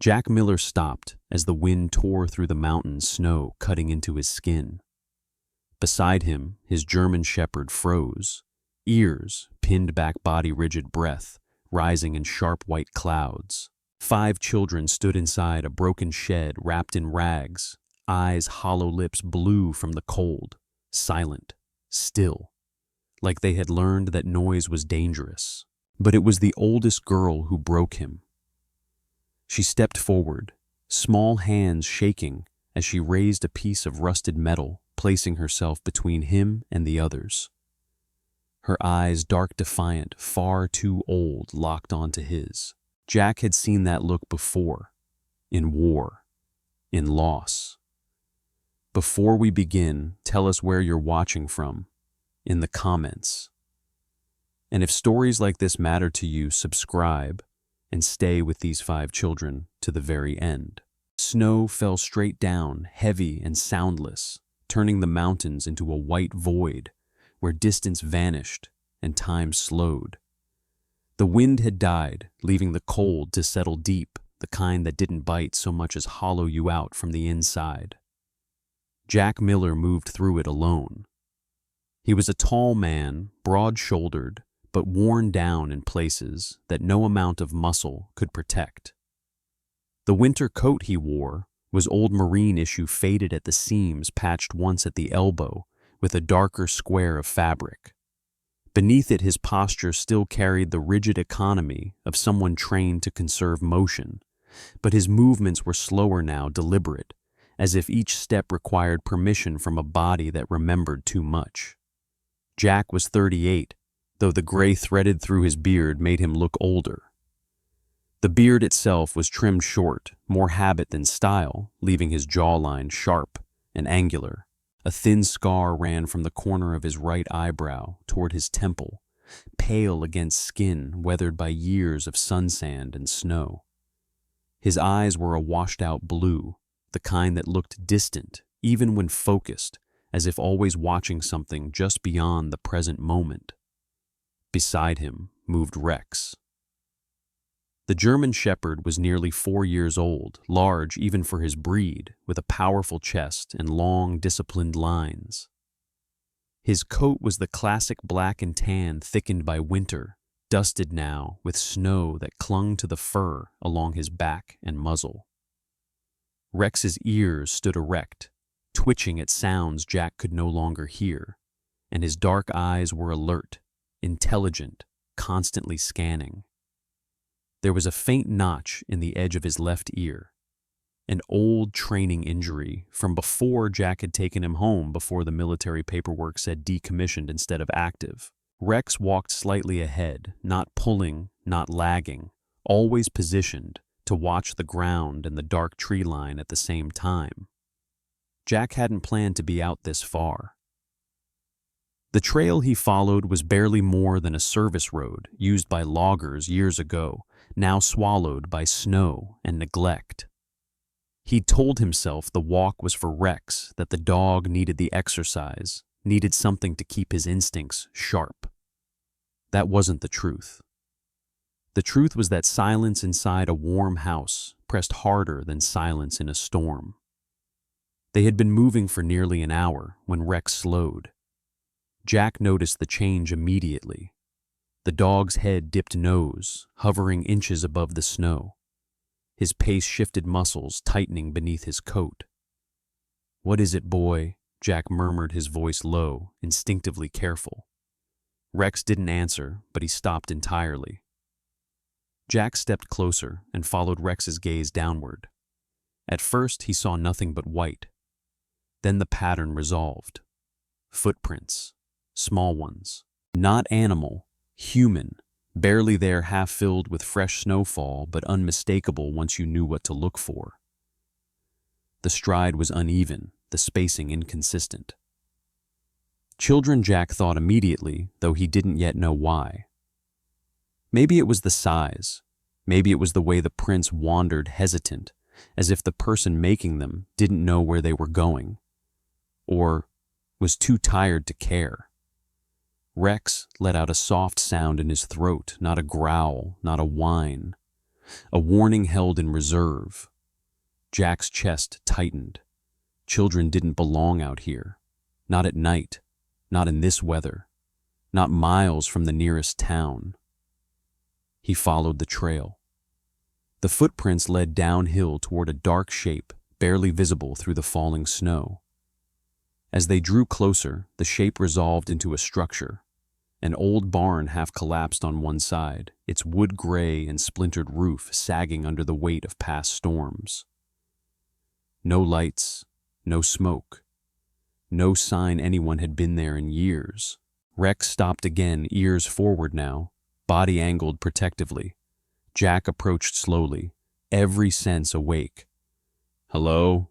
Jack Miller stopped as the wind tore through the mountain snow, cutting into his skin. Beside him, his German shepherd froze, ears pinned back, body rigid, breath rising in sharp white clouds. 5 children stood inside a broken shed, wrapped in rags, eyes hollow, lips blue from the cold, silent, still, like they had learned that noise was dangerous. But it was the oldest girl who broke him. She stepped forward, small hands shaking as she raised a piece of rusted metal, placing herself between him and the others. Her eyes, dark, defiant, far too old, locked onto his. Jack had seen that look before, in war, in loss. Before we begin, tell us where you're watching from, in the comments. And if stories like this matter to you, subscribe and stay with these 5 children to the very end. Snow fell straight down, heavy and soundless, turning the mountains into a white void where distance vanished and time slowed. The wind had died, leaving the cold to settle deep, the kind that didn't bite so much as hollow you out from the inside. Jack Miller moved through it alone. He was a tall man, broad-shouldered, but worn down in places that no amount of muscle could protect. The winter coat he wore was old Marine issue, faded at the seams, patched once at the elbow with a darker square of fabric. Beneath it, his posture still carried the rigid economy of someone trained to conserve motion, but his movements were slower now, deliberate, as if each step required permission from a body that remembered too much. Jack was 38, though the gray threaded through his beard made him look older. The beard itself was trimmed short, more habit than style, leaving his jawline sharp and angular. A thin scar ran from the corner of his right eyebrow toward his temple, pale against skin weathered by years of sun sand and snow. His eyes were a washed-out blue, the kind that looked distant, even when focused, as if always watching something just beyond the present moment. Beside him moved Rex. The German shepherd was nearly 4 years old, large even for his breed, with a powerful chest and long, disciplined lines. His coat was the classic black and tan, thickened by winter, dusted now with snow that clung to the fur along his back and muzzle. Rex's ears stood erect, twitching at sounds Jack could no longer hear, and his dark eyes were alert, intelligent, constantly scanning. There was a faint notch in the edge of his left ear, an old training injury from before Jack had taken him home before the military paperwork said decommissioned instead of active. Rex walked slightly ahead, not pulling, not lagging, always positioned to watch the ground and the dark tree line at the same time. Jack hadn't planned to be out this far. The trail he followed was barely more than a service road used by loggers years ago, now swallowed by snow and neglect. He'd told himself the walk was for Rex, that the dog needed the exercise, needed something to keep his instincts sharp. That wasn't the truth. The truth was that silence inside a warm house pressed harder than silence in a storm. They had been moving for nearly an hour when Rex slowed. Jack noticed the change immediately. The dog's head dipped nose, hovering inches above the snow. His pace shifted, muscles tightening beneath his coat. "What is it, boy?" Jack murmured, his voice low, instinctively careful. Rex didn't answer, but he stopped entirely. Jack stepped closer and followed Rex's gaze downward. At first, he saw nothing but white. Then the pattern resolved. Footprints. Small ones. Not animal, human, barely there, half filled with fresh snowfall, but unmistakable once you knew what to look for. The stride was uneven, the spacing inconsistent. Children, Jack thought immediately, though he didn't yet know why. Maybe it was the size. Maybe it was the way the prints wandered, hesitant, as if the person making them didn't know where they were going, or was too tired to care. Rex let out a soft sound in his throat, not a growl, not a whine. a warning held in reserve. Jack's chest tightened. Children didn't belong out here. Not at night. Not in this weather. Not miles from the nearest town. He followed the trail. The footprints led downhill toward a dark shape, barely visible through the falling snow. As they drew closer, the shape resolved into a structure. An old barn half collapsed on one side, its wood-gray and splintered roof sagging under the weight of past storms. No lights, no smoke. No sign anyone had been there in years. Rex stopped again, ears forward now, body angled protectively. Jack approached slowly, every sense awake. "Hello?"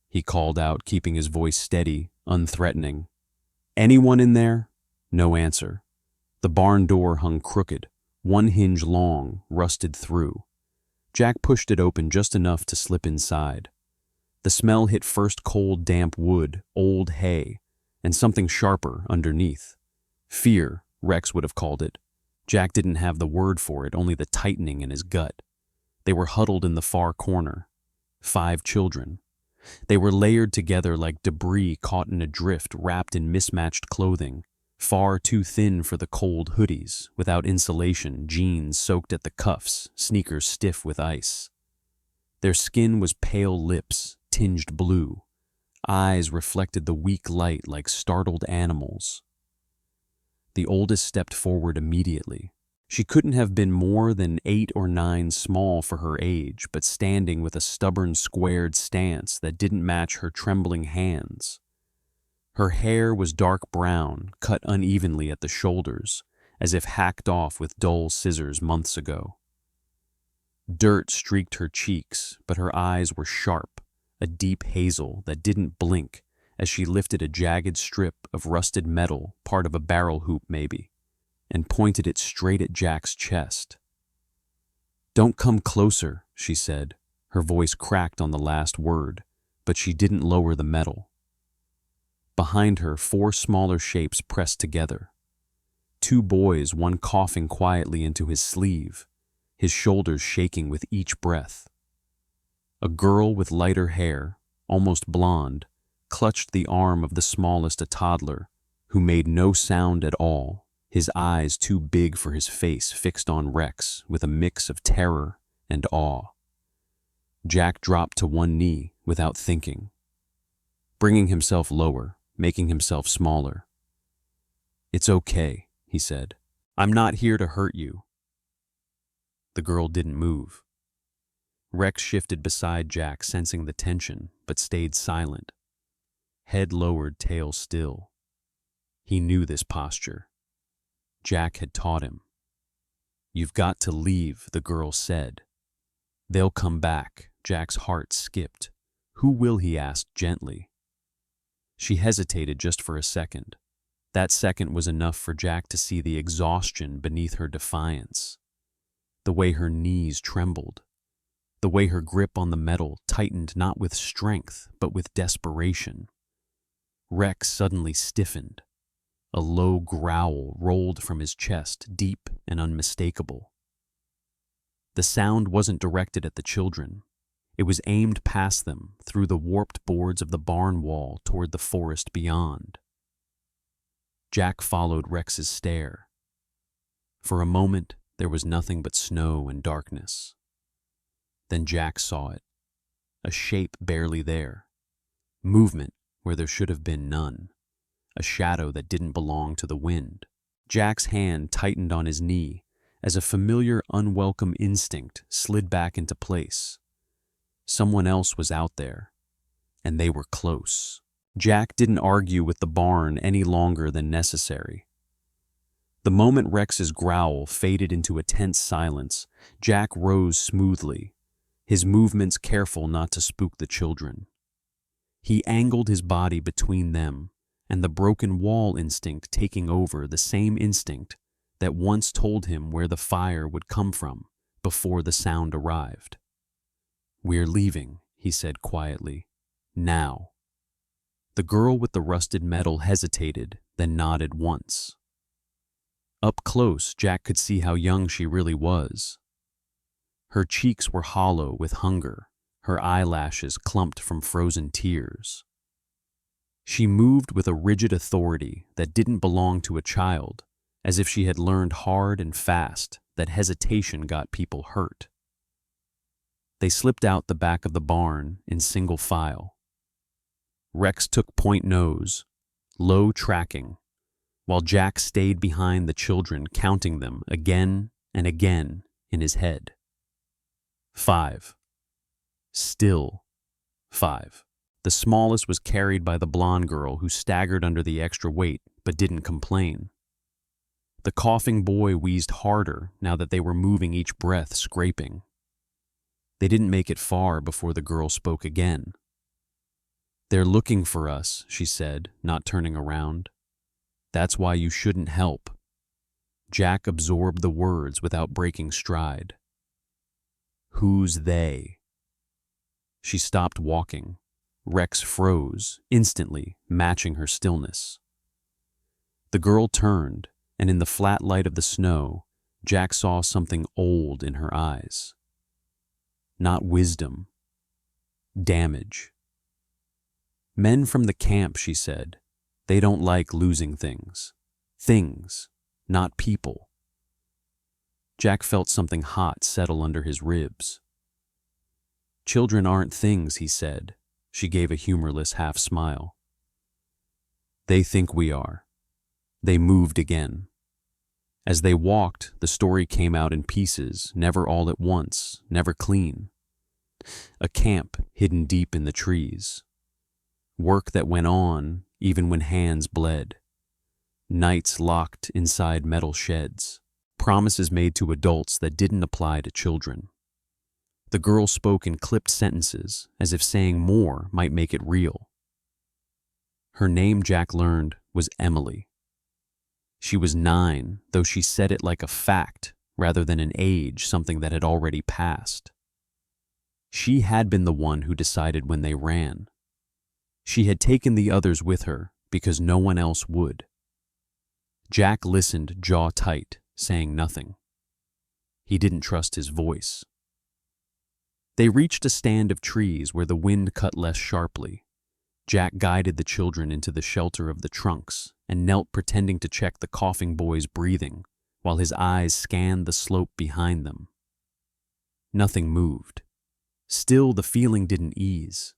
he called out, keeping his voice steady, unthreatening. "Anyone in there?" No answer. The barn door hung crooked, one hinge long, rusted through. Jack pushed it open just enough to slip inside. The smell hit first cold, damp wood, old hay, and something sharper underneath. Fear, Rex would have called it. Jack didn't have the word for it, only the tightening in his gut. They were huddled in the far corner. 5 children. They were layered together like debris caught in a drift, wrapped in mismatched clothing, far too thin for the cold hoodies, without insulation, jeans soaked at the cuffs, sneakers stiff with ice. Their skin was pale lips, tinged blue. Eyes reflected the weak light like startled animals. The oldest stepped forward immediately. She couldn't have been more than 8 or 9 small for her age, but standing with a stubborn squared stance that didn't match her trembling hands. Her hair was dark brown, cut unevenly at the shoulders, as if hacked off with dull scissors months ago. Dirt streaked her cheeks, but her eyes were sharp, a deep hazel that didn't blink as she lifted a jagged strip of rusted metal, part of a barrel hoop maybe, and pointed it straight at Jack's chest. "Don't come closer," she said. Her voice cracked on the last word, but she didn't lower the metal. Behind her, 4 smaller shapes pressed together. 2 boys, one coughing quietly into his sleeve, his shoulders shaking with each breath. A girl with lighter hair, almost blonde, clutched the arm of the smallest, a toddler, who made no sound at all, his eyes too big for his face fixed on Rex with a mix of terror and awe. Jack dropped to one knee without thinking, bringing himself lower, making himself smaller. "It's okay," he said. "I'm not here to hurt you." The girl didn't move. Rex shifted beside Jack, sensing the tension, but stayed silent. Head lowered, tail still. He knew this posture. Jack had taught him. "You've got to leave," the girl said. "They'll come back." Jack's heart skipped. "Who will?" he asked gently. She hesitated just for a second. That second was enough for Jack to see the exhaustion beneath her defiance. The way her knees trembled. The way her grip on the metal tightened not with strength, but with desperation. Rex suddenly stiffened. A low growl rolled from his chest, deep and unmistakable. The sound wasn't directed at the children. It was aimed past them, through the warped boards of the barn wall toward the forest beyond. Jack followed Rex's stare. For a moment, there was nothing but snow and darkness. Then Jack saw it. A shape barely there. Movement where there should have been none. A shadow that didn't belong to the wind. Jack's hand tightened on his knee as a familiar, unwelcome instinct slid back into place. Someone else was out there, and they were close. Jack didn't argue with the barn any longer than necessary. The moment Rex's growl faded into a tense silence, Jack rose smoothly, his movements careful not to spook the children. He angled his body between them and the broken wall instinct taking over, the same instinct that once told him where the fire would come from before the sound arrived. "We're leaving," he said quietly. "Now." The girl with the rusted metal hesitated, then nodded once. Up close, Jack could see how young she really was. Her cheeks were hollow with hunger, her eyelashes clumped from frozen tears. She moved with a rigid authority that didn't belong to a child, as if she had learned hard and fast that hesitation got people hurt. They slipped out the back of the barn in single file. Rex took point nose, low tracking, while Jack stayed behind the children, counting them again and again in his head. 5. Still 5. The smallest was carried by the blonde girl, who staggered under the extra weight but didn't complain. The coughing boy wheezed harder now that they were moving, each breath scraping. They didn't make it far before the girl spoke again. "They're looking for us," she said, not turning around. "That's why you shouldn't help." Jack absorbed the words without breaking stride. "Who's they?" She stopped walking. Rex froze, instantly matching her stillness. The girl turned, and in the flat light of the snow, Jack saw something old in her eyes. Not wisdom. Damage. "Men from the camp," she said. "They don't like losing things. Things, not people." Jack felt something hot settle under his ribs. "Children aren't things," he said. She gave a humorless half smile. "They think we are." They moved again. As they walked, the story came out in pieces, never all at once, never clean. A camp hidden deep in the trees. Work that went on even when hands bled. Nights locked inside metal sheds. Promises made to adults that didn't apply to children. The girl spoke in clipped sentences, as if saying more might make it real. Her name, Jack learned, was Emily. She was 9, though she said it like a fact rather than an age, something that had already passed. She had been the one who decided when they ran. She had taken the others with her because no one else would. Jack listened, jaw tight, saying nothing. He didn't trust his voice. They reached a stand of trees where the wind cut less sharply. Jack guided the children into the shelter of the trunks and knelt, pretending to check the coughing boy's breathing while his eyes scanned the slope behind them. Nothing moved. Still, the feeling didn't ease.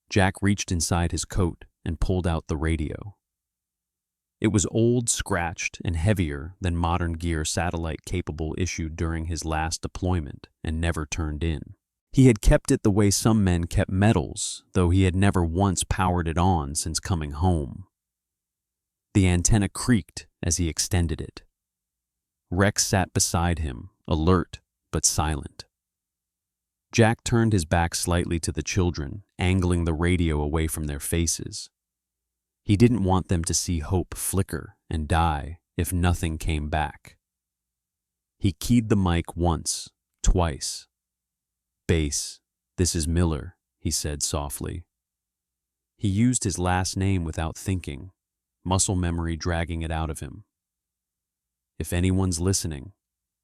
Jack reached inside his coat and pulled out the radio. It was old, scratched, and heavier than modern gear satellite-capable issued during his last deployment and never turned in. He had kept it the way some men kept medals, though he had never once powered it on since coming home. The antenna creaked as he extended it. Rex sat beside him, alert but silent. Jack turned his back slightly to the children, angling the radio away from their faces. He didn't want them to see hope flicker and die if nothing came back. He keyed the mic once, twice. "Base, this is Miller," he said softly. He used his last name without thinking, muscle memory dragging it out of him. "If anyone's listening,"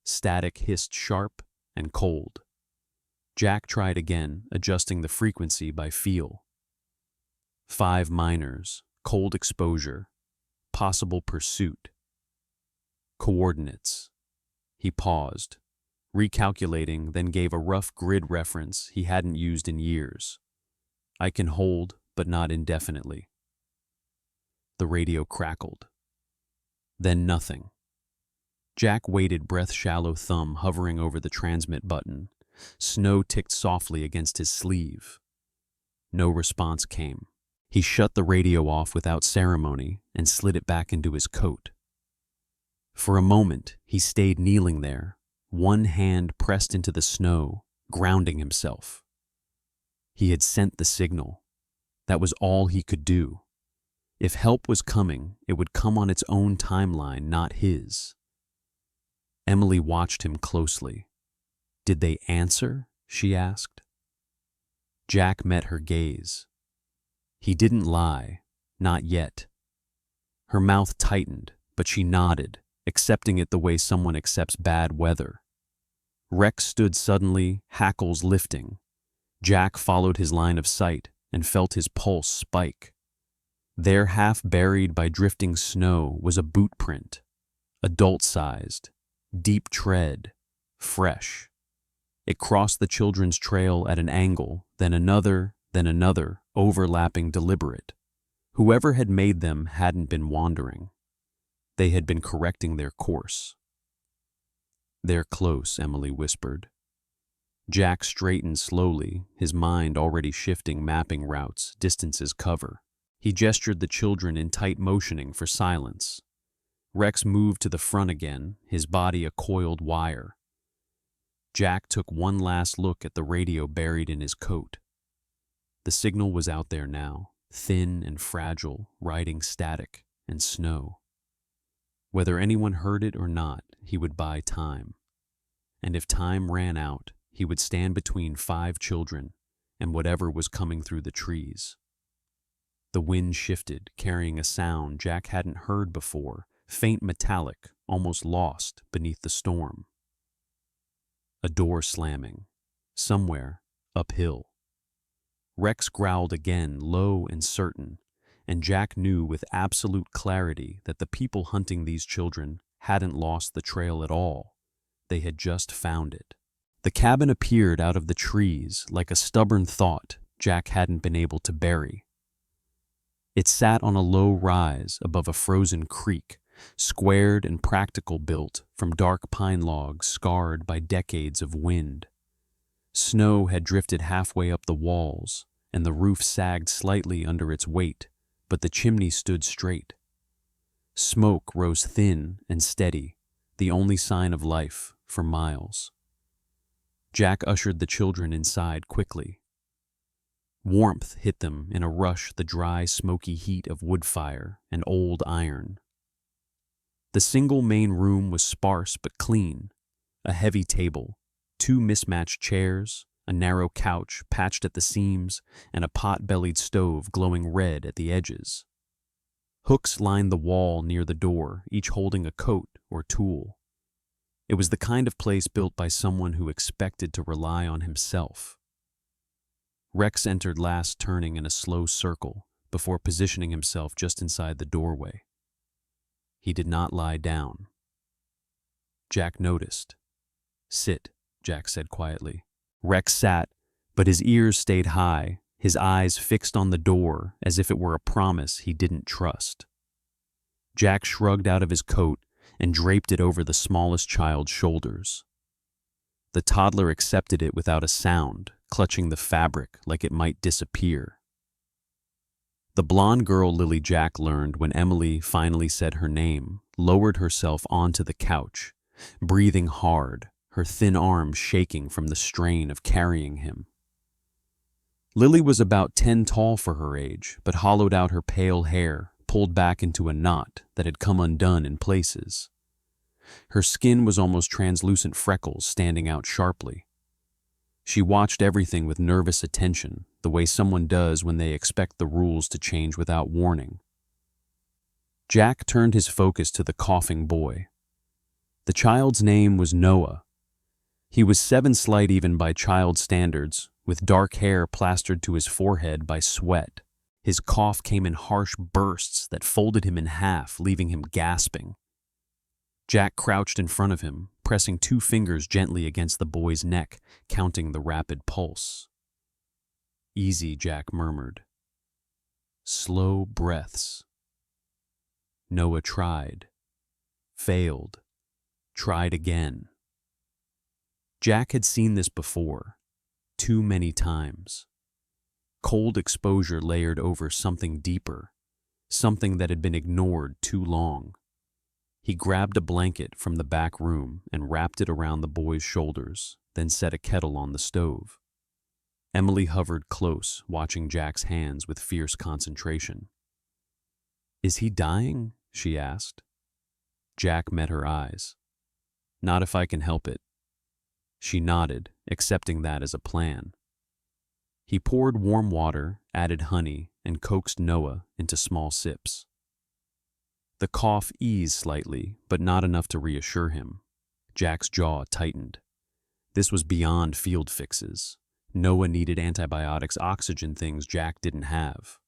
static hissed sharp and cold. Jack tried again, adjusting the frequency by feel. 5 miners. Cold exposure, possible pursuit. Coordinates. He paused, recalculating, then gave a rough grid reference he hadn't used in years. "I can hold, but not indefinitely." The radio crackled. Then nothing. Jack waited, breath-shallow thumb hovering over the transmit button. Snow ticked softly against his sleeve. No response came. He shut the radio off without ceremony and slid it back into his coat. For a moment, he stayed kneeling there, one hand pressed into the snow, grounding himself. He had sent the signal. That was all he could do. If help was coming, it would come on its own timeline, not his. Emily watched him closely. "Did they answer?" she asked. Jack met her gaze. He didn't lie, not yet. Her mouth tightened, but she nodded, accepting it the way someone accepts bad weather. Rex stood suddenly, hackles lifting. Jack followed his line of sight and felt his pulse spike. There, half buried by drifting snow, was a boot print, adult-sized, deep tread, fresh. It crossed the children's trail at an angle, then another, overlapping deliberate. Whoever had made them hadn't been wandering. They had been correcting their course. "They're close," Emily whispered. Jack straightened slowly, his mind already shifting, mapping routes, distances, cover. He gestured the children in tight motioning for silence. Rex moved to the front again, his body a coiled wire. Jack took one last look at the radio buried in his coat. The signal was out there now, thin and fragile, riding static and snow. Whether anyone heard it or not, he would buy time. And if time ran out, he would stand between 5 children and whatever was coming through the trees. The wind shifted, carrying a sound Jack hadn't heard before, faint metallic, almost lost beneath the storm. A door slamming, somewhere uphill. Rex growled again, low and certain, and Jack knew with absolute clarity that the people hunting these children hadn't lost the trail at all. They had just found it. The cabin appeared out of the trees like a stubborn thought Jack hadn't been able to bury. It sat on a low rise above a frozen creek, squared and practical, built from dark pine logs scarred by decades of wind. Snow had drifted halfway up the walls, and the roof sagged slightly under its weight, but the chimney stood straight. Smoke rose thin and steady, the only sign of life for miles. Jack ushered the children inside quickly. Warmth hit them in a rush, the dry, smoky heat of wood fire and old iron. The single main room was sparse but clean, a heavy table, 2 mismatched chairs, a narrow couch patched at the seams, and a pot-bellied stove glowing red at the edges. Hooks lined the wall near the door, each holding a coat or tool. It was the kind of place built by someone who expected to rely on himself. Rex entered last, turning in a slow circle before positioning himself just inside the doorway. He did not lie down. Jack noticed. "Sit," Jack said quietly. Rex sat, but his ears stayed high, his eyes fixed on the door as if it were a promise he didn't trust. Jack shrugged out of his coat and draped it over the smallest child's shoulders. The toddler accepted it without a sound, clutching the fabric like it might disappear. The blonde girl, Lily, Jack learned when Emily finally said her name, lowered herself onto the couch, breathing hard, her thin arms shaking from the strain of carrying him. Lily was about 10 tall for her age, but hollowed out, her pale hair pulled back into a knot that had come undone in places. Her skin was almost translucent, freckles standing out sharply. She watched everything with nervous attention, the way someone does when they expect the rules to change without warning. Jack turned his focus to the coughing boy. The child's name was Noah. He was 7 slight even by child standards, with dark hair plastered to his forehead by sweat. His cough came in harsh bursts that folded him in half, leaving him gasping. Jack crouched in front of him, pressing 2 fingers gently against the boy's neck, counting the rapid pulse. "Easy," Jack murmured. "Slow breaths." Noah tried, failed, tried again. Jack had seen this before, too many times. Cold exposure layered over something deeper, something that had been ignored too long. He grabbed a blanket from the back room and wrapped it around the boy's shoulders, then set a kettle on the stove. Emily hovered close, watching Jack's hands with fierce concentration. "Is he dying?" she asked. Jack met her eyes. "Not if I can help it." She nodded, accepting that as a plan. He poured warm water, added honey, and coaxed Noah into small sips. The cough eased slightly, but not enough to reassure him. Jack's jaw tightened. This was beyond field fixes. Noah needed antibiotics, oxygen, things Jack didn't have.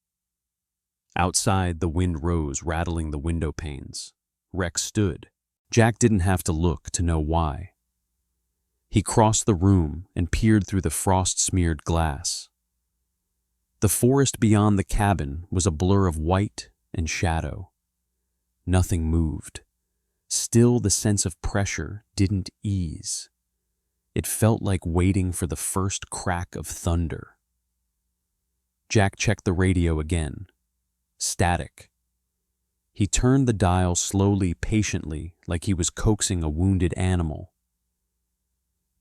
Outside, the wind rose, rattling the window panes. Rex stood. Jack didn't have to look to know why. He crossed the room and peered through the frost-smeared glass. The forest beyond the cabin was a blur of white and shadow. Nothing moved. Still, the sense of pressure didn't ease. It felt like waiting for the first crack of thunder. Jack checked the radio again. Static. He turned the dial slowly, patiently, like he was coaxing a wounded animal.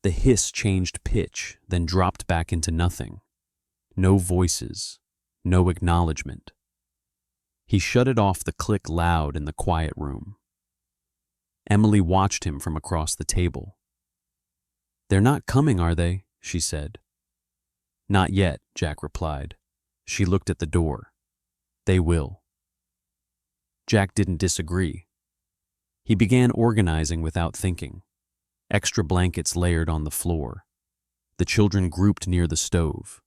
The hiss changed pitch, then dropped back into nothing. No voices, no acknowledgement. He shut off the click loud in the quiet room. Emily watched him from across the table. "They're not coming, are they?" she said. "Not yet," Jack replied. She looked at the door. "They will." Jack didn't disagree. He began organizing without thinking. Extra blankets layered on the floor. The children grouped near the stove.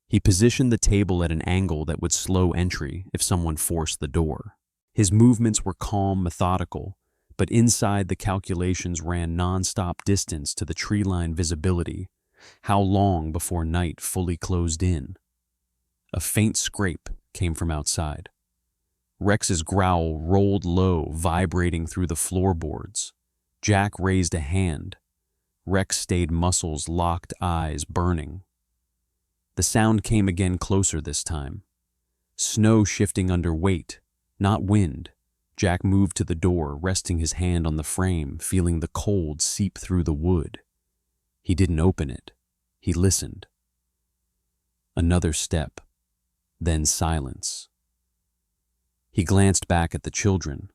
He positioned the table at an angle that would slow entry if someone forced the door. His movements were calm, methodical, but inside the calculations ran non-stop distance to the tree-line visibility. How long before night fully closed in? A faint scrape came from outside. Rex's growl rolled low, vibrating through the floorboards. Jack raised a hand. Rex stayed, muscles locked, eyes burning. The sound came again, closer this time. Snow shifting under weight, not wind. Jack moved to the door, resting his hand on the frame, feeling the cold seep through the wood. He didn't open it. He listened. Another step, then silence. He glanced back at the children.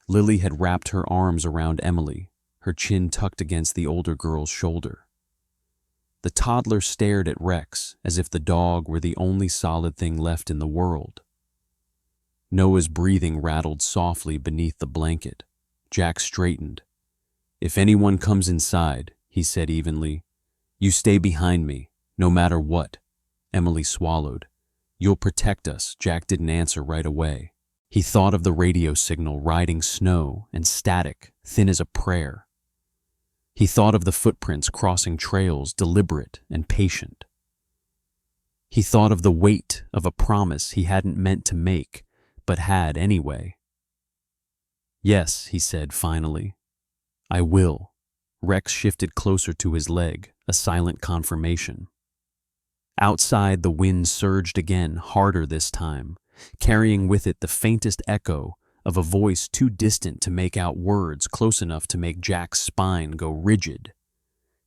Lily had wrapped her arms around Emily, her chin tucked against the older girl's shoulder. The toddler stared at Rex as if the dog were the only solid thing left in the world. Noah's breathing rattled softly beneath the blanket. Jack straightened. "If anyone comes inside," he said evenly, "you stay behind me, no matter what." Emily swallowed. "You'll protect us." Jack didn't answer right away. He thought of the radio signal riding snow and static, thin as a prayer. He thought of the footprints crossing trails, deliberate and patient. He thought of the weight of a promise he hadn't meant to make, but had anyway. "Yes," he said finally. "I will." Rex shifted closer to his leg, a silent confirmation. Outside, the wind surged again, harder this time, carrying with it the faintest echo of a voice too distant to make out words, close enough to make Jack's spine go rigid.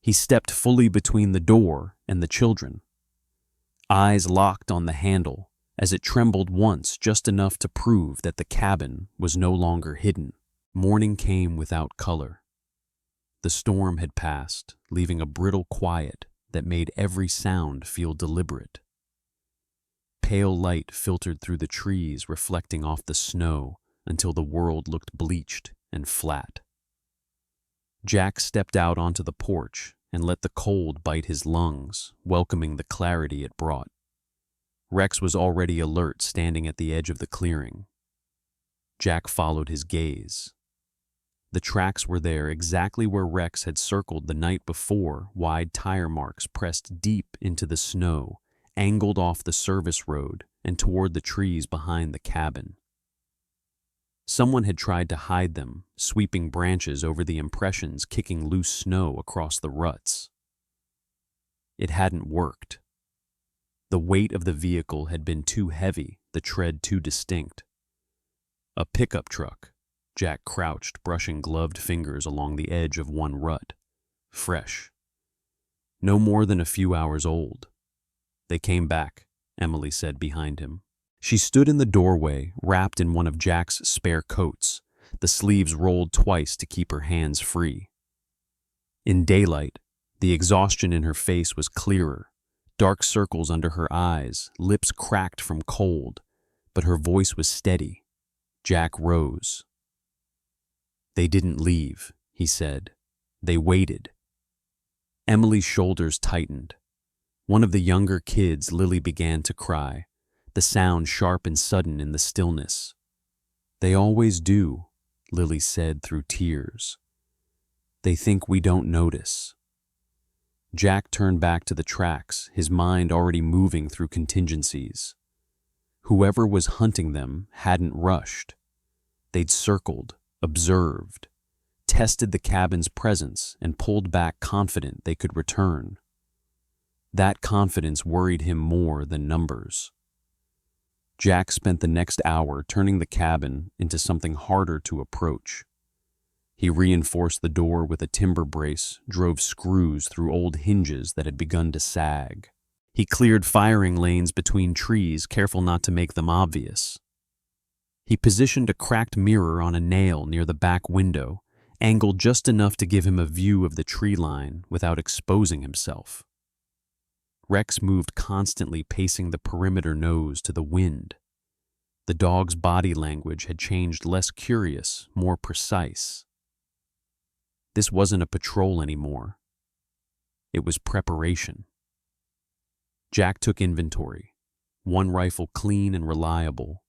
He stepped fully between the door and the children. Eyes locked on the handle, as it trembled once, just enough to prove that the cabin was no longer hidden. Morning came without color. The storm had passed, leaving a brittle quiet that made every sound feel deliberate. Pale light filtered through the trees, reflecting off the snow until the world looked bleached and flat. Jack stepped out onto the porch and let the cold bite his lungs, welcoming the clarity it brought. Rex was already alert, standing at the edge of the clearing. Jack followed his gaze. The tracks were there, exactly where Rex had circled the night before, wide tire marks pressed deep into the snow, angled off the service road and toward the trees behind the cabin. Someone had tried to hide them, sweeping branches over the impressions, kicking loose snow across the ruts. It hadn't worked. The weight of the vehicle had been too heavy, the tread too distinct. A pickup truck. Jack crouched, brushing gloved fingers along the edge of one rut. Fresh. No more than a few hours old. "They came back," Emily said behind him. She stood in the doorway, wrapped in one of Jack's spare coats, the sleeves rolled twice to keep her hands free. In daylight, the exhaustion in her face was clearer, dark circles under her eyes, lips cracked from cold, but her voice was steady. Jack rose. "They didn't leave," he said. "They waited." Emily's shoulders tightened. One of the younger kids, Lily, began to cry, the sound sharp and sudden in the stillness. "They always do," Lily said through tears. "They think we don't notice." Jack turned back to the tracks, his mind already moving through contingencies. Whoever was hunting them hadn't rushed. They'd circled, observed, tested the cabin's presence, and pulled back confident they could return. That confidence worried him more than numbers. Jack spent the next hour turning the cabin into something harder to approach. He reinforced the door with a timber brace, drove screws through old hinges that had begun to sag. He cleared firing lanes between trees, careful not to make them obvious. He positioned a cracked mirror on a nail near the back window, angled just enough to give him a view of the tree line without exposing himself. Rex moved constantly, pacing the perimeter nose to the wind. The dog's body language had changed, less curious, more precise. This wasn't a patrol anymore. It was preparation. Jack took inventory. One rifle clean and reliable,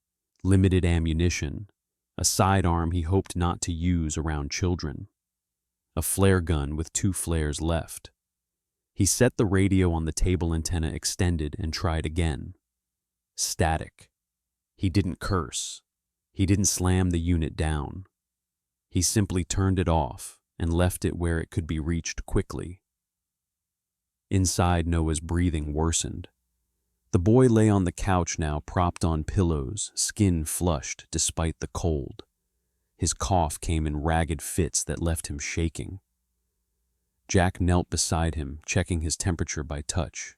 limited ammunition, a sidearm he hoped not to use around children, a flare gun with 2 flares left. He set the radio on the table antenna extended and tried again. Static. He didn't curse. He didn't slam the unit down. He simply turned it off and left it where it could be reached quickly. Inside, Noah's breathing worsened. The boy lay on the couch now, propped on pillows, skin flushed despite the cold. His cough came in ragged fits that left him shaking. Jack knelt beside him, checking his temperature by touch.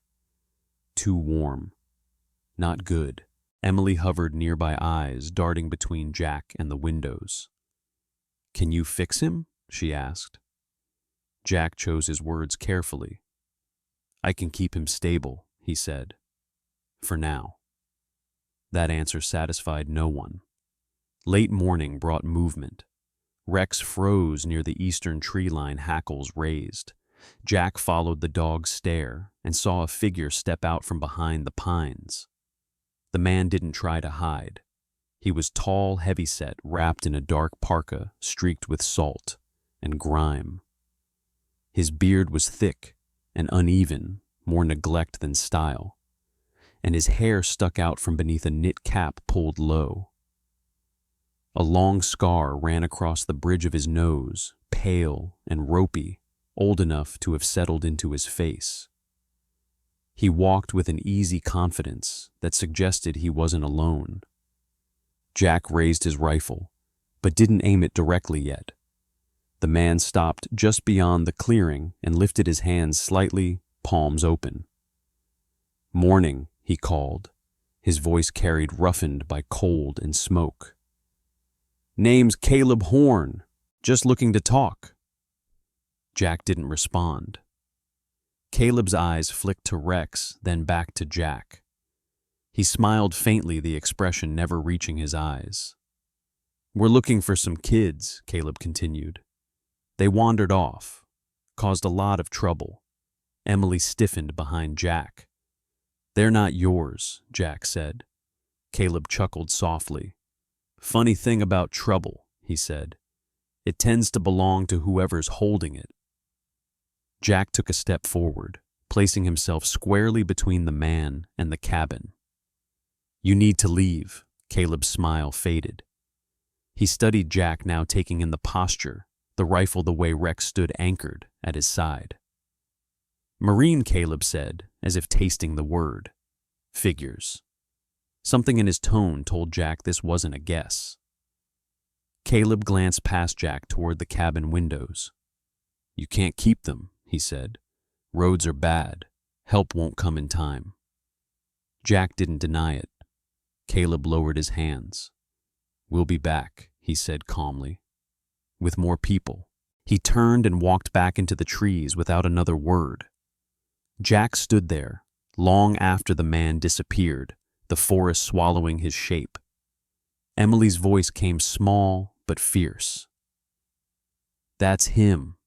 Too warm. Not good. Emily hovered nearby, eyes darting between Jack and the windows. "Can you fix him?" she asked. Jack chose his words carefully. "I can keep him stable," he said. "For now." That answer satisfied no one. Late morning brought movement. Rex froze near the eastern tree line, hackles raised. Jack followed the dog's stare and saw a figure step out from behind the pines. The man didn't try to hide. He was tall, heavyset, wrapped in a dark parka streaked with salt and grime. His beard was thick and uneven, more neglect than style, and his hair stuck out from beneath a knit cap pulled low. A long scar ran across the bridge of his nose, pale and ropey, old enough to have settled into his face. He walked with an easy confidence that suggested he wasn't alone. Jack raised his rifle, but didn't aim it directly yet. The man stopped just beyond the clearing and lifted his hands slightly, palms open. "Morning," he called, his voice carried roughened by cold and smoke. "Name's Caleb Horn. Just looking to talk." Jack didn't respond. Caleb's eyes flicked to Rex, then back to Jack. He smiled faintly, the expression never reaching his eyes. "We're looking for some kids," Caleb continued. "They wandered off, caused a lot of trouble." Emily stiffened behind Jack. "They're not yours," Jack said. Caleb chuckled softly. "Funny thing about trouble," he said. "It tends to belong to whoever's holding it." Jack took a step forward, placing himself squarely between the man and the cabin. "You need to leave." Caleb's smile faded. He studied Jack, now taking in the posture, the rifle the way Rex stood anchored at his side. "Marine," Caleb said, as if tasting the word. "Figures." Something in his tone told Jack this wasn't a guess. Caleb glanced past Jack toward the cabin windows. "You can't keep them," he said. "Roads are bad. Help won't come in time." Jack didn't deny it. Caleb lowered his hands. "We'll be back," he said calmly. "With more people." He turned and walked back into the trees without another word. Jack stood there, long after the man disappeared, the forest swallowing his shape. Emily's voice came small but fierce. "That's him."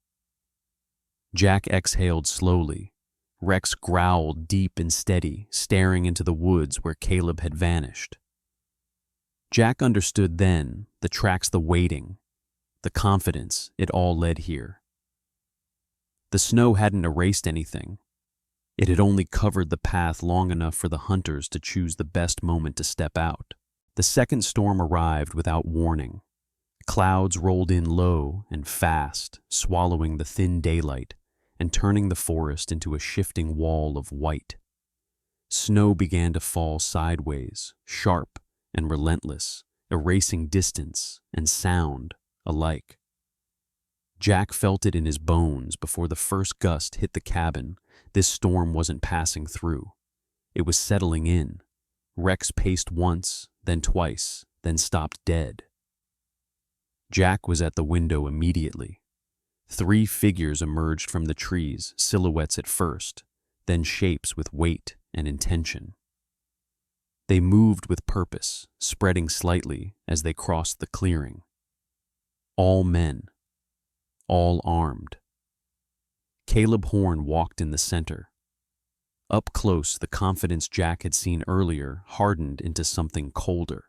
Jack exhaled slowly. Rex growled deep and steady, staring into the woods where Caleb had vanished. Jack understood then the tracks, the waiting, the confidence, it all led here. The snow hadn't erased anything. It had only covered the path long enough for the hunters to choose the best moment to step out. The second storm arrived without warning. Clouds rolled in low and fast, swallowing the thin daylight and turning the forest into a shifting wall of white. Snow began to fall sideways, sharp and relentless, erasing distance and sound alike. Jack felt it in his bones before the first gust hit the cabin. This storm wasn't passing through. It was settling in. Rex paced once, then twice, then stopped dead. Jack was at the window immediately. 3 figures emerged from the trees, silhouettes at first, then shapes with weight and intention. They moved with purpose, spreading slightly as they crossed the clearing. All men, all armed. Caleb Horn walked in the center. Up close, the confidence Jack had seen earlier hardened into something colder.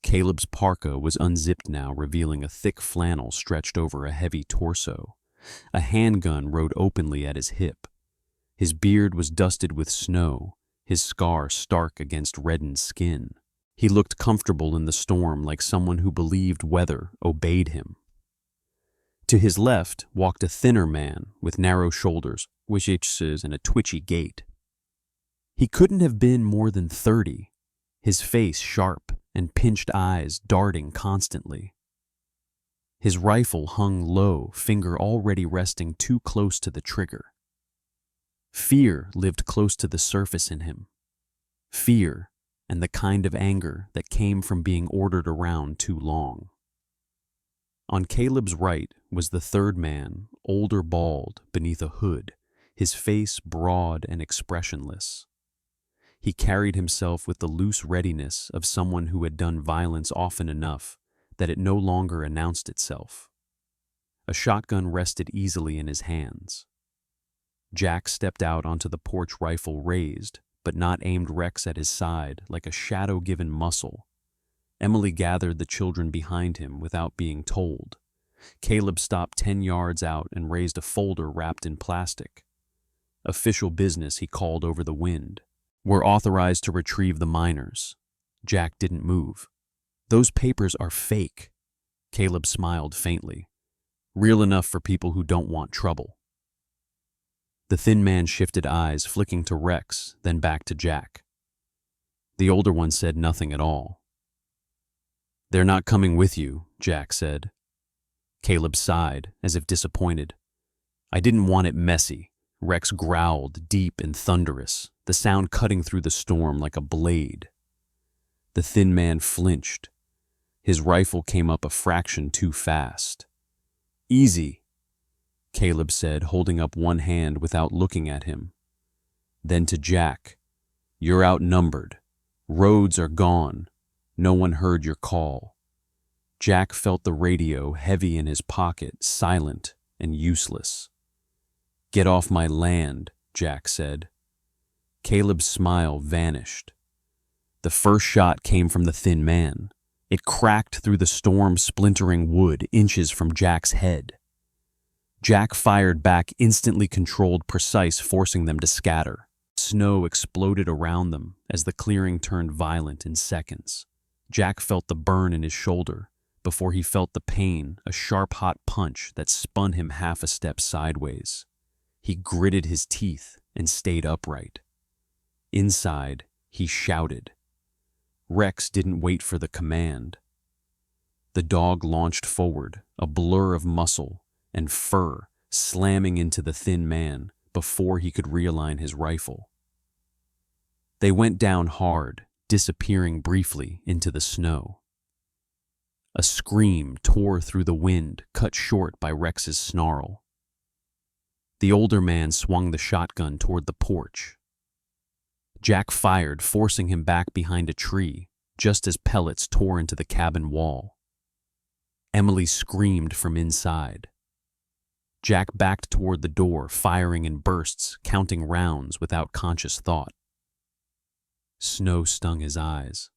Caleb's parka was unzipped now, revealing a thick flannel stretched over a heavy torso. A handgun rode openly at his hip. His beard was dusted with snow, his scar stark against reddened skin. He looked comfortable in the storm, like someone who believed weather obeyed him. To his left walked a thinner man with narrow shoulders, wishes, and a twitchy gait. He couldn't have been more than 30, his face sharp and pinched eyes darting constantly. His rifle hung low, finger already resting too close to the trigger. Fear lived close to the surface in him. Fear and the kind of anger that came from being ordered around too long. On Caleb's right was the third man, older, bald, beneath a hood, his face broad and expressionless. He carried himself with the loose readiness of someone who had done violence often enough that it no longer announced itself. A shotgun rested easily in his hands. Jack stepped out onto the porch, rifle raised, but not aimed. Rex at his side like a shadow-given muscle. Emily gathered the children behind him without being told. Caleb stopped 10 yards out and raised a folder wrapped in plastic. Official business, he called over the wind. We're authorized to retrieve the miners. Jack didn't move. Those papers are fake. Caleb smiled faintly. Real enough for people who don't want trouble. The thin man shifted eyes, flicking to Rex, then back to Jack. The older one said nothing at all. They're not coming with you, Jack said. Caleb sighed, as if disappointed. I didn't want it messy. Rex growled, deep and thunderous, the sound cutting through the storm like a blade. The thin man flinched. His rifle came up a fraction too fast. Easy, Caleb said, holding up one hand without looking at him. Then to Jack, you're outnumbered. Roads are gone. No one heard your call. Jack felt the radio heavy in his pocket, silent and useless. Get off my land, Jack said. Caleb's smile vanished. The first shot came from the thin man. It cracked through the storm, splintering wood inches from Jack's head. Jack fired back, instantly controlled, precise, forcing them to scatter. Snow exploded around them as the clearing turned violent in seconds. Jack felt the burn in his shoulder before he felt the pain, a sharp, hot punch that spun him half a step sideways. He gritted his teeth and stayed upright. Inside, he shouted. Rex didn't wait for the command. The dog launched forward, a blur of muscle and fur slamming into the thin man before he could realign his rifle. They went down hard, disappearing briefly into the snow. A scream tore through the wind, cut short by Rex's snarl. The older man swung the shotgun toward the porch. Jack fired, forcing him back behind a tree, just as pellets tore into the cabin wall. Emily screamed from inside. Jack backed toward the door, firing in bursts, counting rounds without conscious thought. Snow stung his eyes.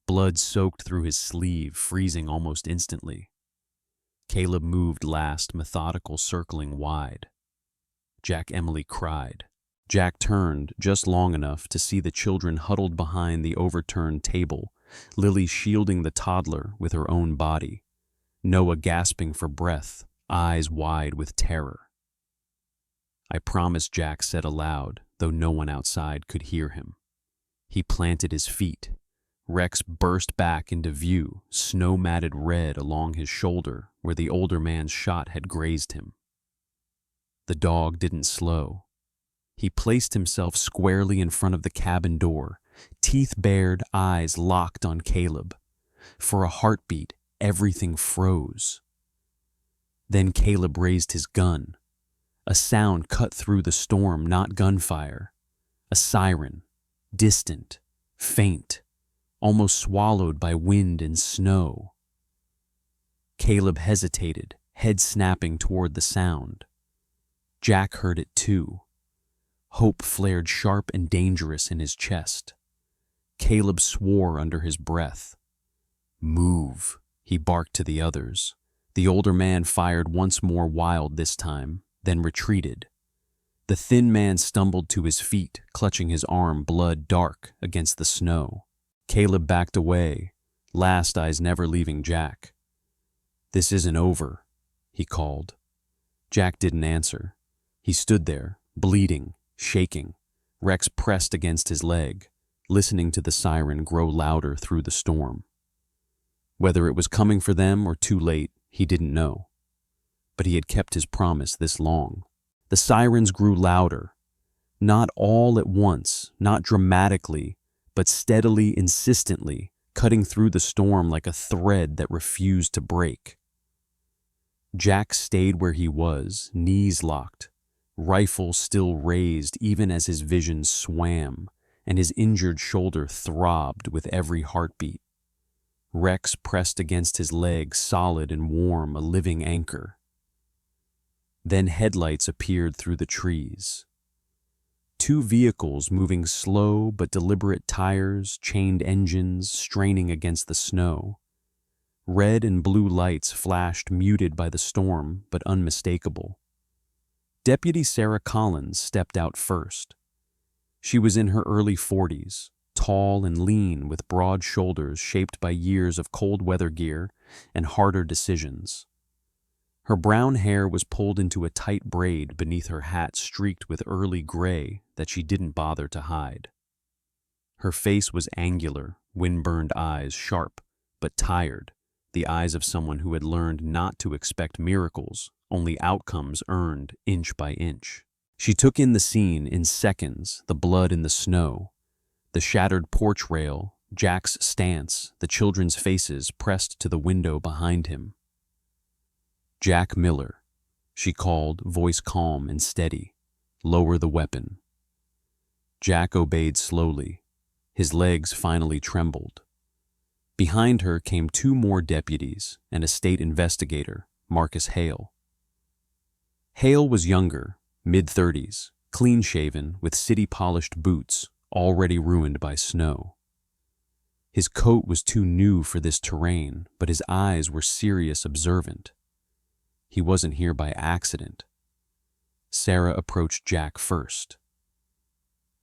Blood soaked through his sleeve, freezing almost instantly. Caleb moved last, methodical, circling wide. Jack Emily cried. Jack turned just long enough to see the children huddled behind the overturned table, Lily shielding the toddler with her own body, Noah gasping for breath, eyes wide with terror. "I promise," Jack said aloud, though no one outside could hear him. He planted his feet. Rex burst back into view, snow-matted red along his shoulder where the older man's shot had grazed him. The dog didn't slow. He placed himself squarely in front of the cabin door, teeth bared, eyes locked on Caleb. For a heartbeat, everything froze. Then Caleb raised his gun. A sound cut through the storm, not gunfire. A siren, distant, faint, almost swallowed by wind and snow. Caleb hesitated, head snapping toward the sound. Jack heard it too. Hope flared sharp and dangerous in his chest. Caleb swore under his breath. "Move," he barked to the others. The older man fired once more, wild this time, then retreated. The thin man stumbled to his feet, clutching his arm, blood dark against the snow. Caleb backed away, last eyes never leaving Jack. "This isn't over," he called. Jack didn't answer. He stood there, bleeding, shaking. Rex pressed against his leg, listening to the siren grow louder through the storm. Whether it was coming for them or too late, he didn't know. But he had kept his promise this long. The sirens grew louder. Not all at once, not dramatically, but steadily, insistently, cutting through the storm like a thread that refused to break. Jack stayed where he was, knees locked, rifle still raised even as his vision swam, and his injured shoulder throbbed with every heartbeat. Rex pressed against his leg, solid and warm, a living anchor. Then headlights appeared through the trees. Two vehicles moving slow but deliberate, tires, chained engines straining against the snow. Red and blue lights flashed, muted by the storm, but unmistakable. Deputy Sarah Collins stepped out first. She was in her early 40s, tall and lean with broad shoulders shaped by years of cold weather gear and harder decisions. Her brown hair was pulled into a tight braid beneath her hat streaked with early gray that she didn't bother to hide. Her face was angular, wind-burned eyes sharp, but tired, the eyes of someone who had learned not to expect miracles, only outcomes earned inch by inch. She took in the scene in seconds, the blood in the snow, the shattered porch rail, Jack's stance, the children's faces pressed to the window behind him. "Jack Miller," she called, voice calm and steady. "Lower the weapon." Jack obeyed slowly. His legs finally trembled. Behind her came two more deputies and a state investigator, Marcus Hale. Hale was younger, mid-30s, clean-shaven, with city-polished boots, already ruined by snow. His coat was too new for this terrain, but his eyes were serious, observant. He wasn't here by accident. Sarah approached Jack first.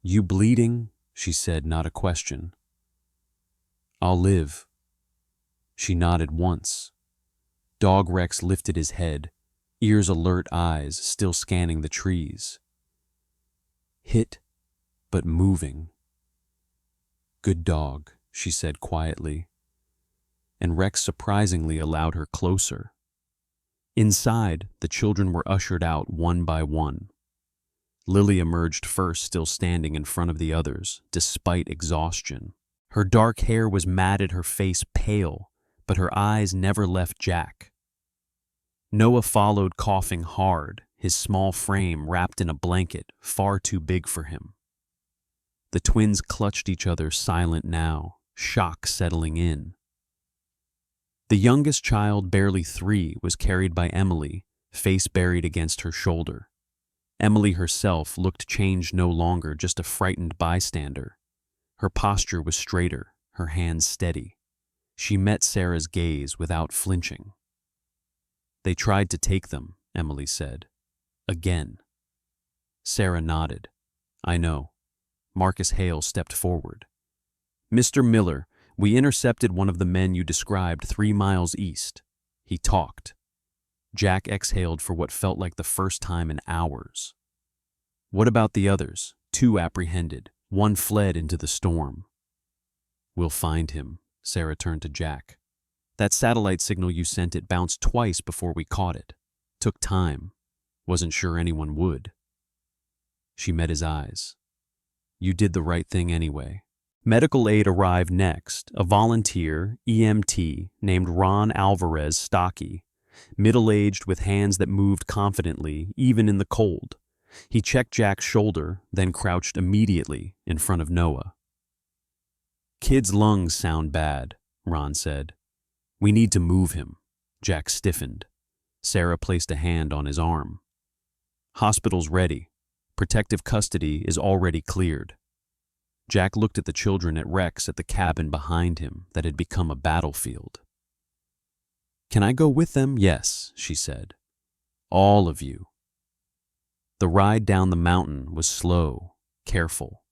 "You bleeding?" she said, not a question. "I'll live." She nodded once. Dog Rex lifted his head, ears alert, eyes still scanning the trees. "Hit, but moving." "Good dog," she said quietly, and Rex surprisingly allowed her closer. Inside, the children were ushered out one by one. Lily emerged first, still standing in front of the others, despite exhaustion. Her dark hair was matted, her face pale, but her eyes never left Jack. Noah followed, coughing hard, his small frame wrapped in a blanket far too big for him. The twins clutched each other, silent now, shock settling in. The youngest child, barely 3, was carried by Emily, face buried against her shoulder. Emily herself looked changed, no longer just a frightened bystander. Her posture was straighter, her hands steady. She met Sarah's gaze without flinching. "They tried to take them," Emily said. "Again." Sarah nodded. "I know." Marcus Hale stepped forward. "Mr. Miller, we intercepted one of the men you described 3 miles east. He talked." Jack exhaled for what felt like the first time in hours. "What about the others? 2 apprehended. 1 fled into the storm." "We'll find him." Sarah turned to Jack. "That satellite signal you sent, it bounced twice before we caught it. Took time. Wasn't sure anyone would." She met his eyes. "You did the right thing anyway." Medical aid arrived next, a volunteer, EMT, named Ron Alvarez Stocky, middle-aged with hands that moved confidently, even in the cold. He checked Jack's shoulder, then crouched immediately in front of Noah. "Kid's lungs sound bad," Ron said. "We need to move him." Jack stiffened. Sarah placed a hand on his arm. "Hospital's ready. Protective custody is already cleared." Jack looked at the children at Rex at the cabin behind him that had become a battlefield. "Can I go with them?" "Yes," she said. "All of you." The ride down the mountain was slow, careful.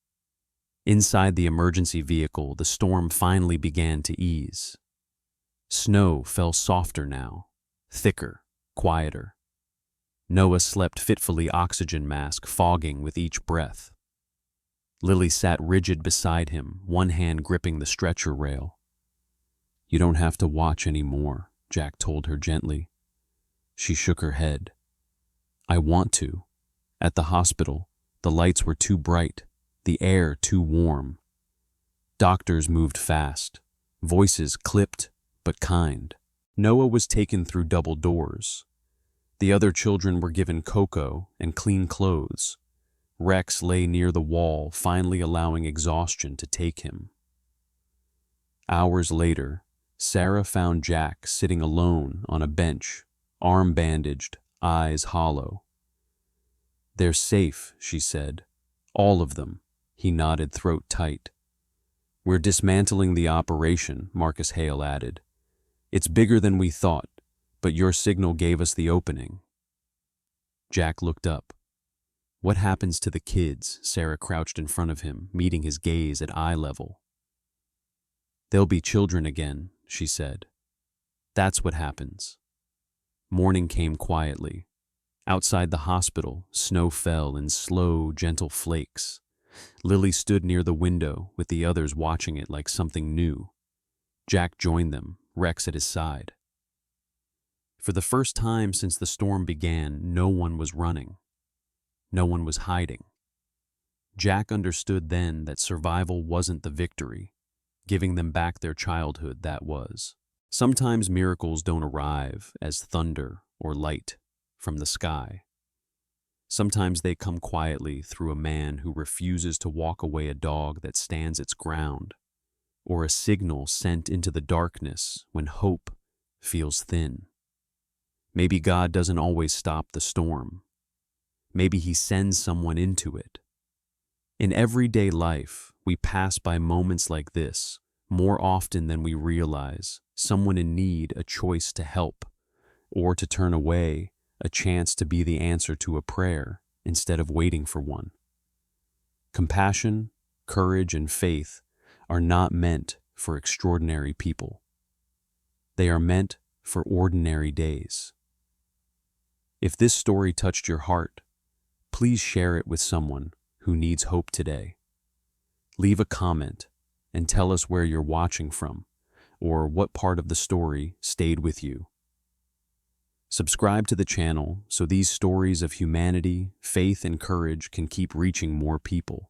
Inside the emergency vehicle, the storm finally began to ease. Snow fell softer now, thicker, quieter. Noah slept fitfully, oxygen mask fogging with each breath. Lily sat rigid beside him, one hand gripping the stretcher rail. "You don't have to watch anymore," Jack told her gently. She shook her head. "I want to. At the hospital, the lights were too bright, the air too warm. Doctors moved fast, voices clipped but kind. Noah was taken through double doors. The other children were given cocoa and clean clothes. Rex lay near the wall, finally allowing exhaustion to take him. Hours later, Sarah found Jack sitting alone on a bench, arm bandaged, eyes hollow. "They're safe," she said. "All of them." He nodded, throat tight. "We're dismantling the operation," Marcus Hale added. "It's bigger than we thought, but your signal gave us the opening." Jack looked up. "What happens to the kids?" Sarah crouched in front of him, meeting his gaze at eye level. "They'll be children again," she said. "That's what happens." Morning came quietly. Outside the hospital, snow fell in slow, gentle flakes. Lily stood near the window, with the others watching it like something new. Jack joined them, Rex at his side. For the first time since the storm began, no one was running. No one was hiding. Jack understood then that survival wasn't the victory. Giving them back their childhood, that was. Sometimes miracles don't arrive as thunder or light from the sky. Sometimes they come quietly through a man who refuses to walk away, a dog that stands its ground, or a signal sent into the darkness when hope feels thin. Maybe God doesn't always stop the storm. Maybe he sends someone into it. In everyday life, we pass by moments like this more often than we realize. Someone in need, a choice to help, or to turn away, a chance to be the answer to a prayer instead of waiting for one. Compassion, courage, and faith are not meant for extraordinary people. They are meant for ordinary days. If this story touched your heart, please share it with someone who needs hope today. Leave a comment and tell us where you're watching from or what part of the story stayed with you. Subscribe to the channel so these stories of humanity, faith, and courage can keep reaching more people.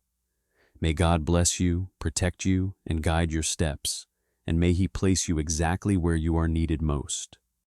May God bless you, protect you, and guide your steps, and may He place you exactly where you are needed most.